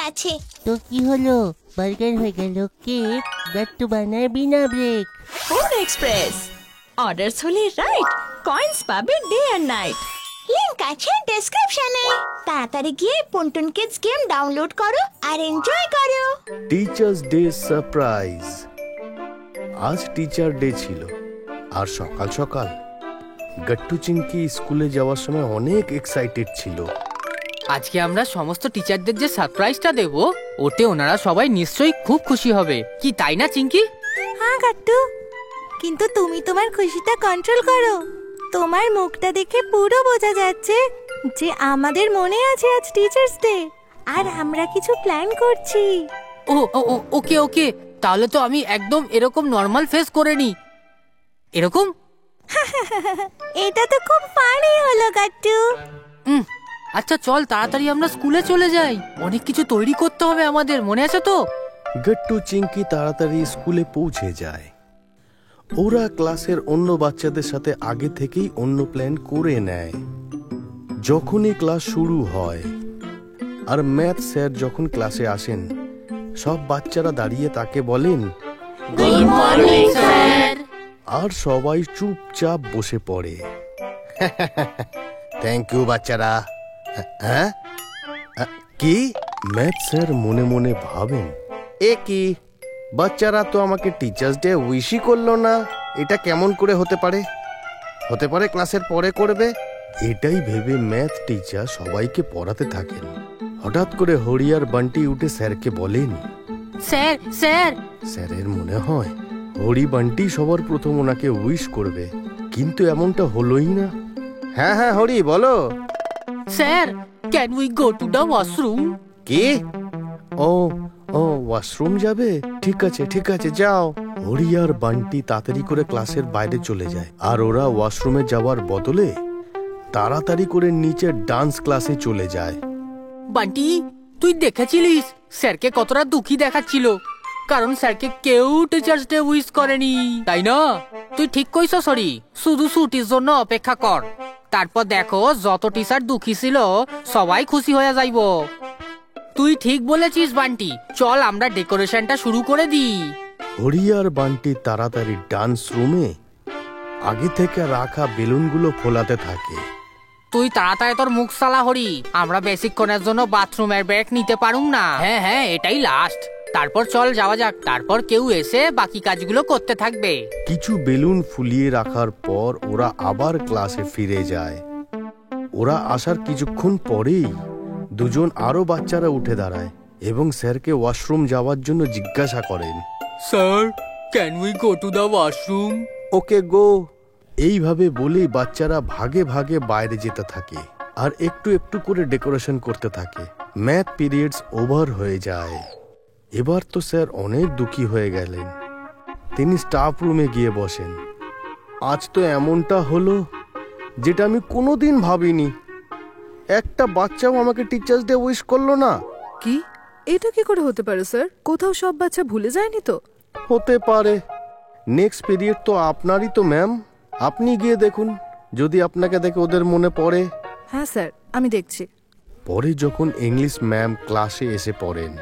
আছে। তো কি হলো, বার্গার হয়ে গেল কেক, গাট্টু বানাবি না ব্রেক? ফুড এক্সপ্রেস, অর্ডারস হলে রাইট, কয়েন্স পাবে ডে আর নাইট। লিংক আছে ডেসক্রিপশনে। তাড়াতাড়ি গিয়ে পুনটুন কিডস গেম ডাউনলোড করো আর এনজয় করো। Teachers day surprise. আজ টিচার ডে ছিল, আর সকাল সকাল গট্টু চিংকি স্কুলে যাওয়ার সময় অনেক এক্সাইটেড ছিল। আজকে আমরা সমস্ত টিচারদের যে সারপ্রাইজটা দেব, ওতে ওনারা সবাই নিশ্চয়ই খুব খুশি হবে, কি তাই না চিংকি? হ্যাঁ গাট্টু, কিন্তু তুমি তোমার খুশিটা কন্ট্রোল করো। তোমার মুখটা দেখে পুরো বোঝা যাচ্ছে যে আমাদের মনে আছে আজ টিচার্স ডে, আর আমরা কিছু প্ল্যান করছি। ও ওকে ওকে, তাহলে তো আমি একদম এরকম নর্মাল ফেস করে নি, এরকম। এটা তো খুব ফানি হলো গাট্টু। আচ্ছা চল তাড়াতাড়ি আমরা স্কুলে চলে যাই, অনেক কিছু তৈরি করতে হবে আমাদের, মনে আছে তো? গট্টু চিংকি তাড়াতাড়ি স্কুলে পৌঁছে যায়। ওরা ক্লাসের অন্য বাচ্চাদের সাথে আগে থেকেই অন্য প্ল্যান করে নেয়। যখনই ক্লাস শুরু হয় আর ম্যাথ স্যার যখন ক্লাসে আসেন, সব বাচ্চারা দাঁড়িয়ে তাকে বলেন গুড মর্নিং স্যার। আর সবাই চুপচাপ বসে পড়ে। থ্যাংক ইউ বাচ্চারা। হ্যাঁ কি? ম্যাথ স্যার মনে মনে ভাবেন, এ কি, বাচ্চারা তো আমাকে টিচার্স ডে উইশই করলো না, এটা কেমন করে হতে পারে? হতে পারে ক্লাসের পরে করবে। এটাই ভেবে ম্যাথ টিচার সবাইকে পড়াতে থাকেন। হঠাৎ করে হরি আর বান্টি উঠে স্যারকে বলেন, স্যার স্যার। স্যারের মনে হয় হরি বান্টি সবার প্রথম ওনাকে উইশ করবে, কিন্তু এমনটা হলোই না। হ্যাঁ হ্যাঁ হরি বলো। Sir, can we go to the washroom? কি? ও ওয়াশরুম যাবে? ঠিক আছে যাও। হরি আর বান্টি তাড়াতাড়ি করে ক্লাসের বাইরে চলে যায়, আর ওরা ওয়াশরুমে যাওয়ার বদলে তাড়াতাড়ি করে নিচে ডান্স ক্লাসে চলে যায়। বান্টি, তুই দেখেছিলিস স্যারকে কতটা দুঃখী দেখাচ্ছিল, কারণ স্যারকে কেউ টিচার্স ডে উইশ করেনি, তাই না? তুই ঠিক কইছ সরি, শুধু ছুটির জন্য অপেক্ষা কর, তারপর দেখো যত টিচার দুঃখী ছিল সবাই খুশি হয়ে যাইব। তুই ঠিক বলেছিস বান্টি, চল আমরা ডেকোরেশনটা শুরু করে দিই। হরি আর বান্টি তাড়াতাড়ি ডান্স রুমে আগে থেকে রাখা বেলুনগুলো ফোলাতে থাকে। তুই তাড়াতাড়ি তোর মুখ সালা হরি, আমরা বেশিক্ষণের জন্য বাথরুমের ব্রেক নিতে পারুম না। হ্যাঁ এটাই লাস্ট, তারপর চল যাওয়া যাক, তারপর কেউ এসে বাকি কাজগুলো করতে থাকবে। কিছু বেলুন ফুলিয়ে রাখার পর ওরা আবার ক্লাসে ফিরে যায়। ওরা আসার কিছুক্ষণ পরেই দুজন আরো বাচ্চারা উঠে দাঁড়ায় এবং স্যারকে ওয়াশরুম যাওয়ার জন্য জিজ্ঞাসা করেন, sir, can we go to the washroom? Okay go. এইভাবে বলেই বাচ্চারা ভাগে ভাগে বাইরে যেতে থাকে আর একটু একটু করে ডেকোরেশন করতে থাকে। ম্যাথ পিরিয়ডস ওভার হয়ে যায়। এবার তো স্যার অনেক দুঃখী হয়ে গেলেন। তিনি স্টাফ রুমে গিয়ে বসেন। আজ তো এমনটা হলো যেটা আমি কোনোদিন ভাবিনি। একটা বাচ্চাও আমাকে টিচার্স ডে উইশ করলো না। কি? এটা কি করে হতে পারে স্যার? কোথাও সব বাচ্চা ভুলে যায়নি তো? হতে পারে। নেক্সট পিরিয়ড তো আপনারই তো ম্যাম, আপনি গিয়ে দেখুন, যদি আপনাকে দেখে ওদের মনে পড়ে। হ্যাঁ স্যার, আমি দেখছি। পরে যখন ইংলিশ ম্যাম ক্লাসে এসে পড়েন,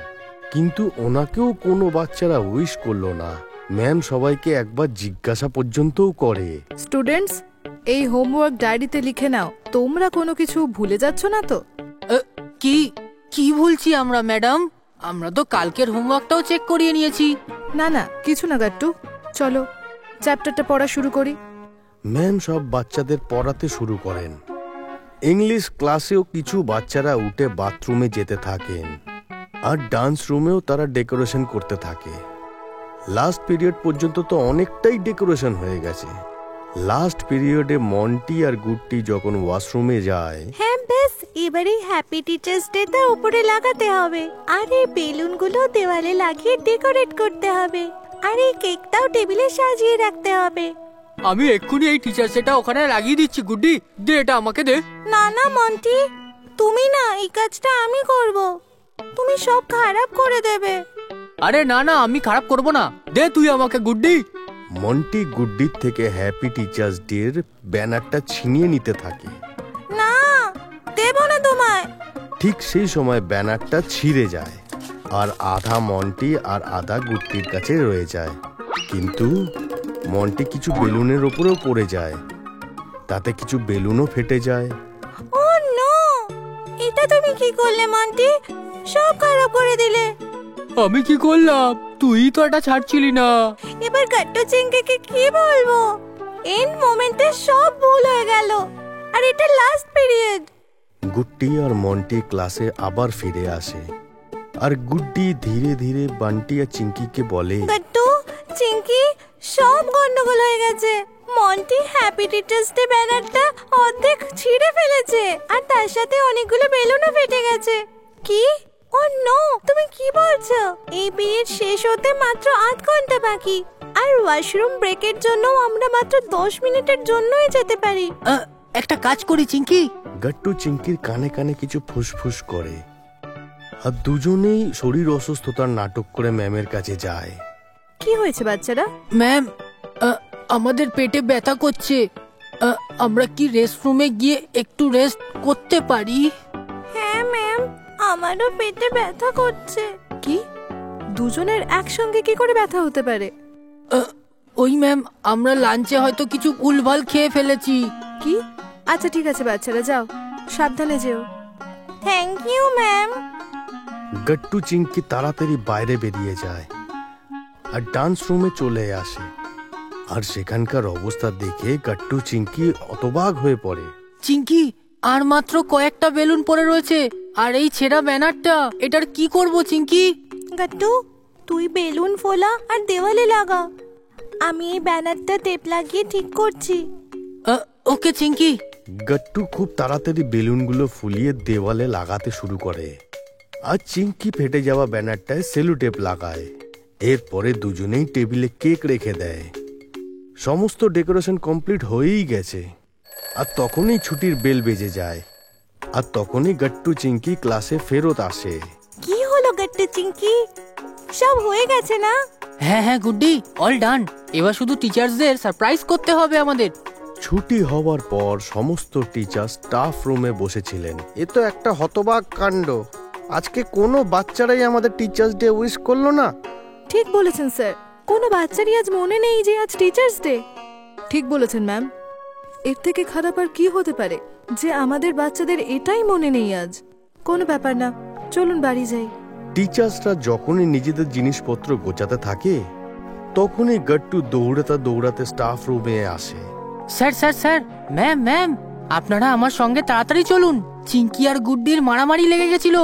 কিন্তু ওনাকেও কোনো বাচ্চারা উইশ করলো না। ম্যাম সবাইকে একবার জিজ্ঞাসা পর্যন্তও করে, স্টুডেন্টস, এই হোমওয়ার্ক ডায়েরিতে লিখে নাও, তোমরা কোনো কিছু ভুলে যাচ্ছ না তো? কি ভুলছি আমরা ম্যাডাম? আমরা তো কালকের হোমওয়ার্কটাও চেক করিয়ে নিয়েছি। না কিছু না গাট্টু, চলো চ্যাপ্টারটা পড়া শুরু করি। ম্যাম সব বাচ্চাদের পড়াতে শুরু করেন। ইংলিশ ক্লাসেও কিছু বাচ্চারা উঠে বাথরুমে যেতে থাকেন, আর ডান্স রুমেও তারা ডেকোরেশন করতে থাকে। লাস্ট পিরিয়ড পর্যন্ত তো অনেকটাই ডেকোরেশন হয়ে গেছে। লাস্ট পিরিয়ডে মন্টি আর গুড্ডি যখন ওয়াশরুমে যায়, হ্যাঁ বেশ, এবারে হ্যাপি টিচার্স ডে টা উপরে লাগাতে হবে, আর এই বেলুনগুলো দেওয়ালে লাগিয়ে ডেকোরেট করতে হবে, আর এই কেকটাও টেবিলে সাজিয়ে রাখতে হবে। আমি এক্ষুনি এই টিচার সেটা ওখানে লাগিয়ে দিচ্ছি। গুড্ডি, দে এটা আমাকে দে। না মন্টি, তুমি না, এই কাজটা আমি করব। তুমি সব খারাপ করে দেবে। আরে না আমি খারাপ করব না, দে তুই আমাকে। গুড্ডি। মন্টি গুড্ডির থেকে হ্যাপি টিচার্স ডে এর ব্যানারটা ছিনিয়ে নিতে থাকে। না, দেব না তোমায়। ঠিক সেই সময় ব্যানারটা ছিঁড়ে যায়। আর আধা মন্টি আর আধা গুড্ডির কাছে রয়ে যায়। কিন্তু মন্টি কিছু বেলুনের ওপরেও পড়ে যায়, তাতে কিছু বেলুনও ফেটে যায়। ও নো, এটা তুমি কি করলে মন্টি? সব খারাপ করে দিলে। আমি কি করলাম? তুই তো এটা ছাড়ছিলি না। এবার গাট্টু চিংকিকে কি বলবো? এন্ড মোমেন্টে সব ভুল হয়ে গেল, আর এটা লাস্ট পিরিয়ড। গুড্ডি আর মন্টি ক্লাসে আবার ফিরে আসে, আর গুড্ডি ধীরে ধীরে বান্টি আর চিঙ্কিকে বলে, গাট্টু চিংকি, সব গন্ডগোল হয়ে গেছে। মন্টি হ্যাপি টিচার্স ডে ব্যানারটা অর্ধেক ছিঁড়ে ফেলেছে, আর তার সাথে অনেকগুলো বেলুনও ফেটে গেছে। কি? ও নো, তুমি কি বলছো? এই পিরিয়ড শেষ হতে মাত্র 8 ঘন্টা বাকি, আর ওয়াশরুম ব্রেকের জন্য আমরা মাত্র 10 মিনিটের জন্যই যেতে পারি। একটা কাজ করি চিঙ্কি। গাট্টু চিঙ্কির কানে কানে কিছু ফুসফুস করে, আর দুজনেই শরীর অসুস্থতার নাটক করে ম্যামের কাছে যায়। কি হয়েছে বাচ্চারা? ম্যাম, আমাদের পেটে ব্যথা করছে। আমরা কি রেস্টরুমে গিয়ে একটু রেস্ট করতে পারি? হ্যাঁ ম্যাম, আমারও পেটে ব্যথা করছে। কি? দুজনের একসঙ্গে কি করে ব্যথা হতে পারে? ওই ম্যাম, আমরা লাঞ্চে হয়তো কিছু ভুলভাল খেয়ে ফেলেছি। কি? আচ্ছা ঠিক আছে বাচ্চারা, যাও, সাবধানে যেও। Thank you ma'am. Gattu Chinki তাড়াতাড়ি বাইরে বেরিয়ে যায় আর ডান্স রুমে চলে আসে, আর সেখানকার অবস্থা দেখে গাট্টু চিঙ্কি হতবাক হয়ে পড়ে। চিঙ্কি, আর মাত্র কয়েকটা বেলুন পড়ে রয়েছে, আর এই ছেঁড়া ব্যানারটা, এটার কি করব চিঙ্কি? গাট্টু, তুই বেলুন ফোলা আর দেওয়ালে লাগা। আমি এই ব্যানারটা টেপ লাগিয়ে ঠিক করছি। ওকে চিঙ্কি। গাট্টু খুব তাড়াতাড়ি বেলুনগুলো ফুলিয়ে দেওয়ালে লাগাতে শুরু করে, আর চিঙ্কি ফেটে যাওয়া ব্যানারটায় সেলো টেপ লাগায়। এরপরে দুজনেই টেবিলে কেক রেখে দেয়। সমস্ত ডেকোরেশন কমপ্লিট হয়েই গেছে, আর তখনই ছুটির বেল বেজে যায়, আর তখনই গাট্টু চিঙ্কি ক্লাসে ফেরত আসে। কি হলো গাট্টু চিংকি? সব হয়ে গেছে না? হ্যাঁ হ্যাঁ গুড্ডি, অল ডান। এবার শুধু টিচার্সদের সারপ্রাইজ করতে হবে আমাদের। ছুটি হওয়ার পর সমস্ত টিচার স্টাফ রুমে বসেছিলেন। এ তো একটা হতবাক কাণ্ড, আজকে কোনো বাচ্চারাই আমাদের টিচার্স ডে উইশ করলো না। ঠিক বলেছেন স্যার, কোনো বাচ্চারই আজ মনে নেই যে আজ টিচার্স ডে। ঠিক বলেছেন ম্যাম। এর থেকে খারাপ আর কি হতে পারে যে আমাদের বাচ্চাদের এটাই মনে নেই আজ। কোনো ব্যাপার না, চলুন বাড়ি যাই। টিচার্সরা যখনই নিজেদের জিনিসপত্র গোছাতে থাকে, তখনই গাট্টু দৌড়াতে দৌড়াতে স্টাফ রুমে আসে। Sir sir sir, ma'am ma'am, আপনারা আমার সঙ্গে তাড়াতাড়ি চলুন। চিঙ্কি আর গুড্ডির মারামারি লেগে গেছিল,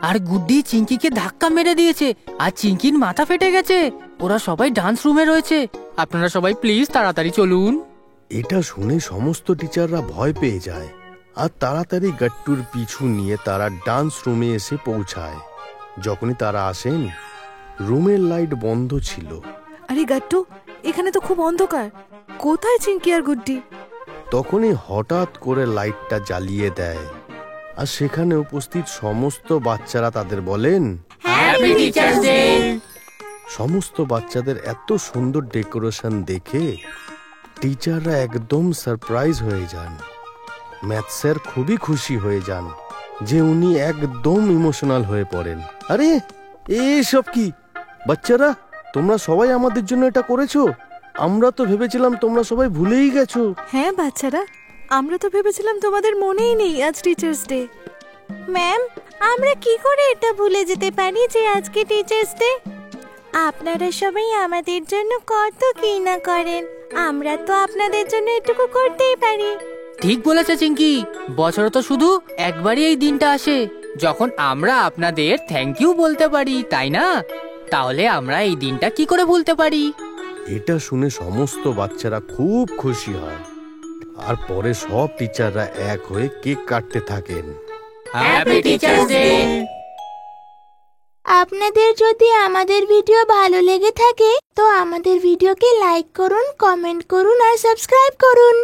আর গুড্ডি চিঙ্কিকে ধাক্কা মেরে দিয়েছে, আর চিঙ্কির মাথা ফেটে গেছে। ওরা সবাই ডান্স রুমে রয়েছে। আপনারা সবাই প্লিজ তাড়াতাড়ি চলুন। এটা শুনে সমস্ত টিচাররা ভয় পেয়ে যায়, আর তাড়াতাড়ি গাট্টুর পিছু নিয়ে তারা ডান্স রুমে এসে পৌঁছায়। যখনই তারা আসেন, রুমের লাইট বন্ধ ছিল। আরে গাট্টু, এখানে তো খুব অন্ধকার, কোথায় চিঙ্কি আর গুড্ডি? তখনই হঠাৎ করে লাইটটা জ্বালিয়ে দেয়, আর সেখানে উপস্থিত সমস্ত বাচ্চারা তাদের বলেন, হ্যাপি টিচার্স ডে। সমস্ত বাচ্চাদের এত সুন্দর ডেকোরেশন দেখে টিচাররা একদম সারপ্রাইজ হয়ে যান। ম্যাথ স্যার খুবই খুশি হয়ে যান যে উনি একদম ইমোশনাল হয়ে পড়েন। আরে এসব কি বাচ্চারা, তোমরা সবাই আমাদের জন্য এটা করেছো? আমরা তো ভেবেছিলাম তোমরা সবাই ভুলেই গেছো। হ্যাঁ বাচ্চারা, আমরা তো ভেবেছিলাম তোমাদের মনেই নেই আজ টিচার্স ডে। ম্যাম, আমরা কি করে এটা ভুলে যেতে পারি যে আজকে টিচার্স ডে? আপনারা সবাই আমাদের জন্য কত কি না করেন, আমরা তো আপনাদের জন্য এটুকু করতেই পারি। ঠিক বলেছে চিঙ্কি, বছরে তো শুধু একবারই এই দিনটা আসে যখন আমরা আপনাদের থ্যাংক ইউ বলতে পারি, তাই না? তাহলে আমরা এই দিনটা কি করে ভুলতে পারি? এটা শুনে সমস্ত বাচ্চারা খুব খুশি হয়, আর পরে সব টিচাররা এক হয়ে কেক কাটতে থাকেন। Happy teachers day. আপনাদের যদি আমাদের ভিডিও ভালো লেগে থাকে তো আমাদের ভিডিওকে লাইক করুন, কমেন্ট করুন আর সাবস্ক্রাইব করুন।